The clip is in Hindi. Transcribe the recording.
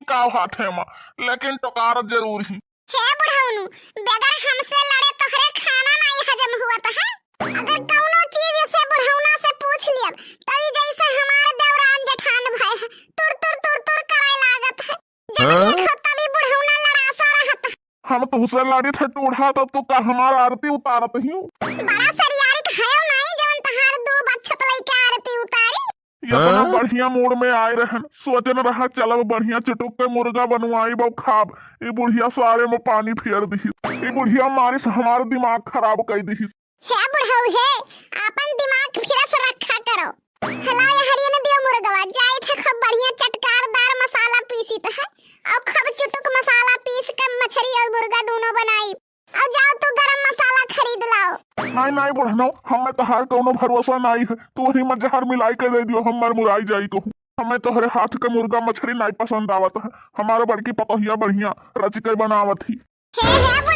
का हाथ है माँ, लेकिन टकार जरूर ही। हे बुढ़ाउनु, बगैर हमसे लड़े तोहरे खाना नहीं हजम हुआ तो है। अगर कौनो चीज से बुढ़ाउना से पूछ लियब तो ई जैसे हमारे देवरान जेठान भाई है, तुर तुर तुर तुर करे लागत है। जब देखो तभी बुढ़ाउना लड़ासा रहता है। हम तुझसे लड़ी थे टूढ़ा तो तू का हमारा आरती उतारत ही। बड़ा सरियारी खायो नहीं जवन तहार दो बच्चत लइके आरती उतारी। इतना बढ़िया मूड में आए रहन, सोचन रहा चलब बढ़िया चटुक के मुर्गा बनवाई बो खाब। ये बुढ़िया सारे में पानी फेर दी। ये बुढ़िया मारी से हमारा दिमाग खराब कर दी। हे बुढ़ऊ हे, अपन दिमाग फिरस रखा करो। हलाया हरियन दियो मुर्गवा जाई थे खूब बढ़िया चटकारदार मसाला पीसी त है और खूब चुटुक मसाला पीस के मछली और मुर्गा दोनों बनाई। और जाओ तू गरम मसाला खरीद लाओ। नहीं नहीं बुढ़नो, हमें तहार कोनो भरोसा नहीं है। तू ही में जहर मिलाई के दे दियो, हम मर मुराई जाई कहूँ। हमें तोहरे हाथ के मुर्गा मछली नहीं पसंद आवत है। हमारे बड़की पतोहिया बढ़िया रच के बनावत ही। हे